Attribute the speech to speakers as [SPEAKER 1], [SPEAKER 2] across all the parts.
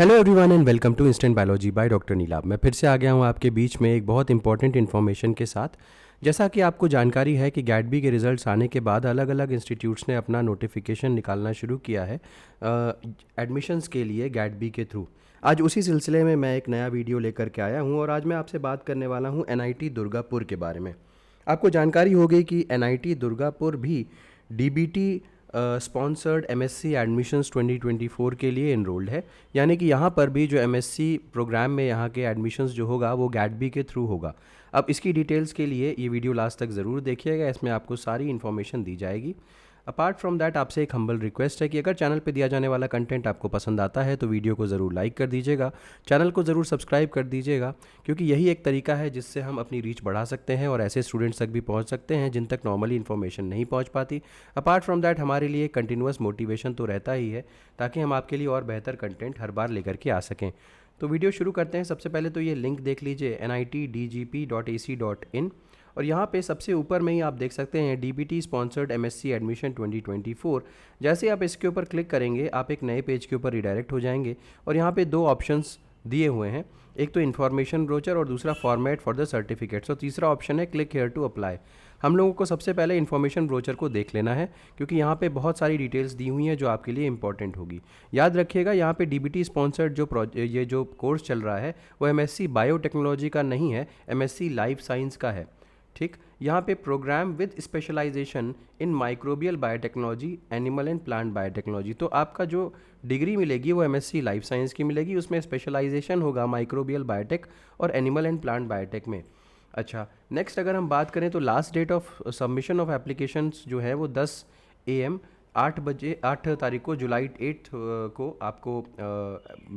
[SPEAKER 1] Hello everyone and welcome to instant biology by doctor Neelabh. मैं फिर से आ गया हूँ आपके बीच में एक बहुत इंपॉर्टेंट इन्फॉर्मेशन के साथ। जैसा कि आपको जानकारी है कि गैट-बी के रिजल्ट्स आने के बाद अलग अलग इंस्टीट्यूट्स ने अपना नोटिफिकेशन निकालना शुरू किया है एडमिशन्स के लिए गैट-बी के थ्रू। आज उसी सिलसिले में मैं एक नया वीडियो लेकर के आया हूँ और आज मैं आपसे बात करने वाला हूँ एनआईटी दुर्गापुर के बारे में। आपको जानकारी होगी कि एनआईटी दुर्गापुर भी डीबीटी स्पॉन्सर्ड एमएससी एडमिशन्स 2024 के लिए इनरोल्ड है, यानी कि यहाँ पर भी जो एमएससी प्रोग्राम में यहाँ के एडमिशन्स जो होगा वो गैट-बी के थ्रू होगा। अब इसकी डिटेल्स के लिए ये वीडियो लास्ट तक ज़रूर देखिएगा, इसमें आपको सारी इन्फॉर्मेशन दी जाएगी। अपार्ट फ्रॉम दैट आपसे एक हम्बल रिक्वेस्ट है कि अगर चैनल पे दिया जाने वाला कंटेंट आपको पसंद आता है तो वीडियो को ज़रूर लाइक कर दीजिएगा, चैनल को ज़रूर सब्सक्राइब कर दीजिएगा, क्योंकि यही एक तरीका है जिससे हम अपनी रीच बढ़ा सकते हैं और ऐसे स्टूडेंट्स तक भी पहुंच सकते हैं जिन तक नॉर्मली इन्फॉर्मेशन नहीं पहुंच पाती। अपार्ट फ्रॉम दैट हमारे लिए कंटिन्यूअस मोटिवेशन तो रहता ही है ताकि हम आपके लिए और बेहतर कंटेंट हर बार लेकर के आ सकें। तो वीडियो शुरू करते हैं। सबसे पहले तो ये लिंक देख लीजिए nitdgp.ac.in, और यहाँ पे सबसे ऊपर में ही आप देख सकते हैं डीबीटी स्पॉन्सर्ड एमएससी एडमिशन 2024। जैसे आप इसके ऊपर क्लिक करेंगे आप एक नए पेज के ऊपर रिडायरेक्ट हो जाएंगे और यहाँ पे दो ऑप्शंस दिए हुए हैं, एक तो इन्फॉर्मेशन ब्रोचर और दूसरा फॉर्मेट फॉर द सर्टिफिकेट्स, और तीसरा ऑप्शन है क्लिक हेयर टू अप्लाई। हम लोगों को सबसे पहले इन्फॉर्मेशन ब्रोचर को देख लेना है क्योंकि यहाँ पे बहुत सारी डिटेल्स दी हुई हैं जो आपके लिए इंपॉर्टेंट होगी। याद रखिएगा यहाँ पे डीबीटी स्पॉन्सर्ड ये जो कोर्स चल रहा है वो एमएससी बायोटेक्नोलॉजी का नहीं है, एमएससी लाइफ साइंस का है। ठीक, यहाँ पे programme with specialisation in microbial biotechnology, animal and plant biotechnology. तो आपका जो डिग्री मिलेगी वो एमएससी लाइफ साइंस की मिलेगी, उसमें स्पेशलाइजेशन होगा माइक्रोबियल बायोटेक और एनिमल एंड प्लांट बायोटेक में। अच्छा, नेक्स्ट अगर हम बात करें तो last date of submission of applications जो है वो 10 AM 8 तारीख को जुलाई 8 को आपको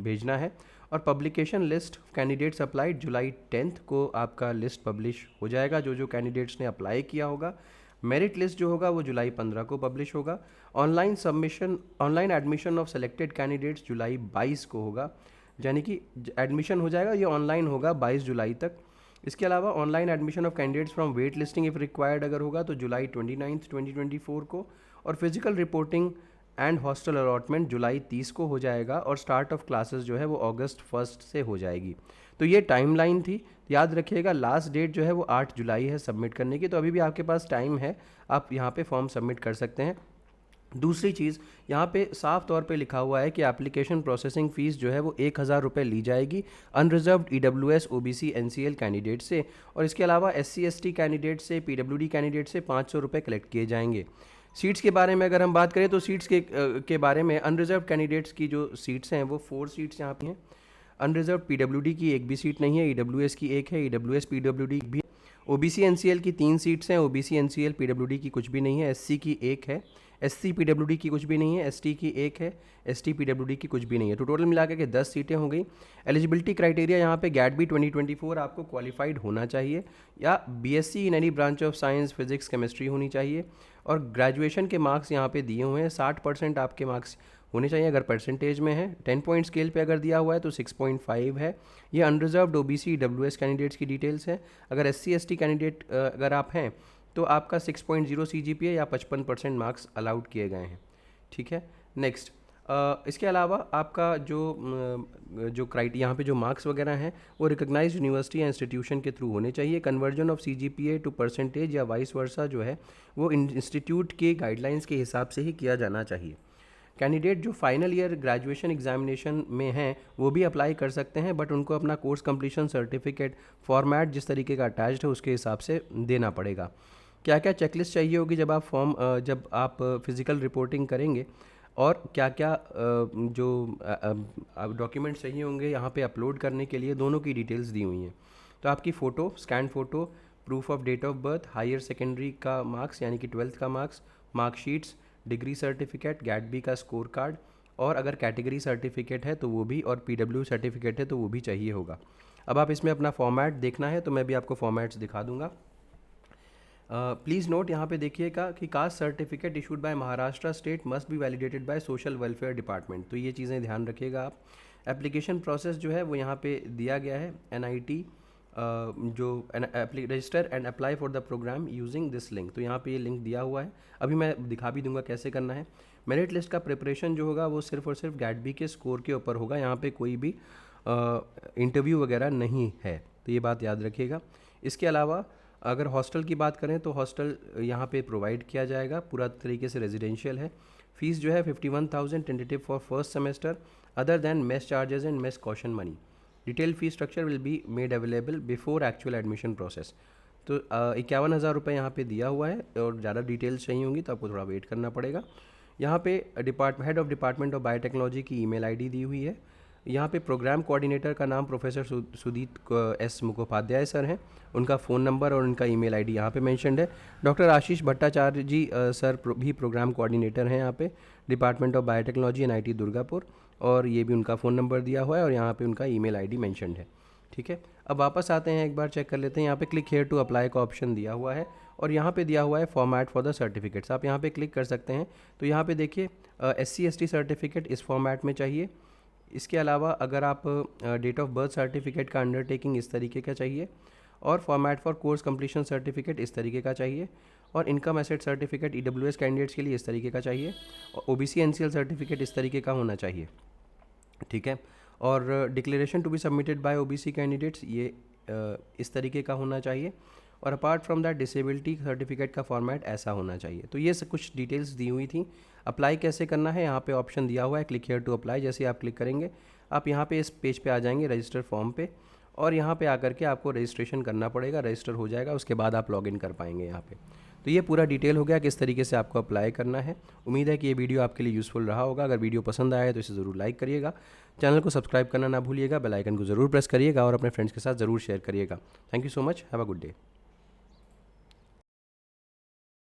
[SPEAKER 1] भेजना है, और पब्लिकेशन लिस्ट कैंडिडेट्स अप्लाइड जुलाई 10 को आपका लिस्ट पब्लिश हो जाएगा जो कैंडिडेट्स ने अप्लाई किया होगा। मेरिट लिस्ट जो होगा वो जुलाई 15 को पब्लिश होगा। Online admission of selected candidates जुलाई 22 को होगा, यानी कि एडमिशन हो जाएगा, ये ऑनलाइन होगा 22 जुलाई तक। इसके अलावा online admission of candidates from wait listing if required अगर होगा तो जुलाई 29 2024 को, और physical reporting and hostel allotment जुलाई 30 को हो जाएगा, और स्टार्ट ऑफ क्लासेस जो है वो अगस्त 1 से हो जाएगी। तो ये टाइमलाइन थी। याद रखिएगा लास्ट डेट जो है वो 8 जुलाई है सबमिट करने की, तो अभी भी आपके पास टाइम है, आप यहाँ पे फॉर्म सबमिट कर सकते हैं। दूसरी चीज़ यहाँ पे साफ तौर पे लिखा हुआ है कि एप्लीकेशन प्रोसेसिंग फ़ीस जो है वो 1000 रुपये ली जाएगी unreserved EWS OBC NCL candidate से, और इसके अलावा एससी एसटी कैंडिडेट से, पीडब्ल्यूडी कैंडिडेट से 500 रुपये कलेक्ट किए जाएंगे। सीट्स के बारे में अगर हम बात करें तो सीट्स के बारे में अनरिजर्व कैंडिडेट्स की जो सीट्स हैं वो 4 सीट्स यहाँ पे हैं। अनरिजर्व पीडब्ल्यूडी की एक भी सीट नहीं है, ईडब्ल्यूएस की एक है, ईडब्ल्यूएस पीडब्ल्यूडी भी। ओबीसी एनसीएल की 3 सीट्स हैं, ओबीसी एनसीएल पीडब्ल्यूडी की कुछ भी नहीं है, एससी की एक है, एससी पीडब्ल्यूडी की कुछ भी नहीं है, एसटी की एक है, एसटी पीडब्ल्यूडी की कुछ भी नहीं है। तो टोटल मिला के 10 सीटें हो गई। एलिजिबिलिटी क्राइटेरिया यहाँ पे गैट-बी 2024 आपको क्वालिफाइड होना चाहिए, या BSc in any branch of science physics chemistry होनी चाहिए, और ग्रेजुएशन के मार्क्स यहाँ पे दिए हुए हैं 60% आपके मार्क्स होने चाहिए अगर परसेंटेज में है। 10 पॉइंट स्केल पे अगर दिया हुआ है तो 6.5 है। ये अनरिजर्व्ड ओबीसी डब्ल्यूएस कैंडिडेट्स की डिटेल्स है। अगर एससी एसटी कैंडिडेट अगर आप हैं तो आपका 6.0 सीजीपीए या 55% मार्क्स अलाउड किए गए हैं। ठीक है, नेक्स्ट इसके अलावा आपका जो यहाँ पे जो मार्क्स वगैरह हैं वो रिकग्नाइज्ड यूनिवर्सिटी या इंस्टीट्यूशन के थ्रू होने चाहिए। Conversion of CGPA to percentage या वाइस वर्सा जो है वो इंस्टीट्यूट के गाइडलाइंस के हिसाब से ही किया जाना चाहिए। कैंडिडेट जो फाइनल ईयर ग्रेजुएशन एग्जामिनेशन में हैं वो भी अप्लाई कर सकते हैं, बट उनको अपना कोर्स कंप्लीशन सर्टिफिकेट फॉर्मेट जिस तरीके का अटैच्ड है उसके हिसाब से देना पड़ेगा। क्या क्या चेकलिस्ट चाहिए होगी जब आप फिज़िकल रिपोर्टिंग करेंगे, और क्या क्या जो डॉक्यूमेंट्स चाहिए होंगे यहाँ पे अपलोड करने के लिए, दोनों की डिटेल्स दी हुई हैं। तो आपकी photo, scan photo, proof of date of birth, higher secondary का मार्क्स यानी कि 12th का marks, marksheets, degree certificate, GAT B का स्कोर कार्ड, और अगर कैटेगरी सर्टिफिकेट है तो वो भी, और पीडब्ल्यू सर्टिफिकेट है तो वो भी चाहिए होगा। अब आप इसमें अपना फॉर्मेट देखना है तो मैं भी आपको फॉर्मेट्स दिखा दूंगा। प्लीज़ नोट यहाँ पे देखिएगा कि caste certificate issued by Maharashtra state must be validated by social welfare department, तो ये चीज़ें ध्यान रखिएगा आप। एप्लीकेशन प्रोसेस जो है वो यहाँ पे दिया गया है, एनआईटी जो register and apply for the programme using this link, तो यहाँ पे ये लिंक दिया हुआ है। अभी मैं दिखा भी दूंगा कैसे करना है। मेरिट लिस्ट का प्रिपरेशन जो होगा वो सिर्फ और सिर्फ गैट-बी के स्कोर के ऊपर होगा, यहाँ पे कोई भी इंटरव्यू वगैरह नहीं है, तो ये बात याद रखिएगा। इसके अलावा अगर हॉस्टल की बात करें तो हॉस्टल यहाँ पे प्रोवाइड किया जाएगा, पूरा तरीके से रेजिडेंशियल है। फ़ीस जो है 51,000 tentative for first semester other than mess charges and mess caution money. Detail fee structure will be made available before actual admission process. तो 51,000 रुपये यहाँ पे दिया हुआ है, और ज़्यादा डिटेल्स चाहिए होंगी तो आपको थोड़ा वेट करना पड़ेगा। यहाँ पे head of department of biotechnology की ईमेल आईडी दी हुई है। यहाँ पे प्रोग्राम कोऑर्डिनेटर का नाम प्रोफेसर सुदीत एस मुखोपाध्याय सर हैं, उनका फ़ोन नंबर और उनका ईमेल आईडी यहाँ पे मेंशन्ड है। डॉक्टर आशीष भट्टाचार्य जी सर भी प्रोग्राम कोऑर्डिनेटर हैं यहाँ पे department of biotechnology NIT Durgapur, और ये भी उनका फ़ोन नंबर दिया हुआ है और यहाँ पे उनका ईमेल आईडी मेंशन्ड है। ठीक है, अब वापस आते हैं, एक बार चेक कर लेते हैं। यहाँ पे क्लिक हेयर टू अप्लाई का ऑप्शन दिया हुआ है और यहाँ पे दिया हुआ है फॉर्मेट फॉर द सर्टिफिकेट्स। आप यहाँ पे क्लिक कर सकते हैं। तो यहाँ पे देखिए SC ST सर्टिफिकेट इस फॉर्मेट में चाहिए। इसके अलावा अगर आप डेट ऑफ बर्थ सर्टिफिकेट का अंडरटेकिंग इस तरीके का चाहिए, और format for course completion certificate इस तरीके का चाहिए, और income asset certificate EWS candidates के लिए इस तरीके का चाहिए, और OBC NCL सर्टिफिकेट इस तरीके का होना चाहिए। ठीक है, और declaration to be submitted by OBC candidates ये इस तरीके का होना चाहिए, और apart from that disability certificate का फॉर्मेट ऐसा होना चाहिए। तो ये सब कुछ डिटेल्स दी हुई थी। अप्लाई कैसे करना है, यहाँ पे ऑप्शन दिया हुआ है क्लिक हेयर टू अप्लाई। जैसे आप क्लिक करेंगे आप यहाँ पे इस पेज पे आ जाएंगे रजिस्टर फॉर्म पे, और यहाँ पे आकर के आपको रजिस्ट्रेशन करना पड़ेगा, रजिस्टर हो जाएगा, उसके बाद आप लॉगिन कर पाएंगे यहाँ पे। तो ये पूरा डिटेल हो गया किस तरीके से आपको अप्लाई करना है। उम्मीद है कि ये वीडियो आपके लिए यूज़फुल रहा होगा। अगर वीडियो पसंद आया है तो इसे ज़रूर लाइक करिएगा, चैनल को सब्सक्राइब करना ना भूलिएगा, बेल आइकन को ज़रूर प्रेस करिएगा और अपने फ्रेंड्स के साथ ज़रूर शेयर करिएगा। Thank you so much, have a good day.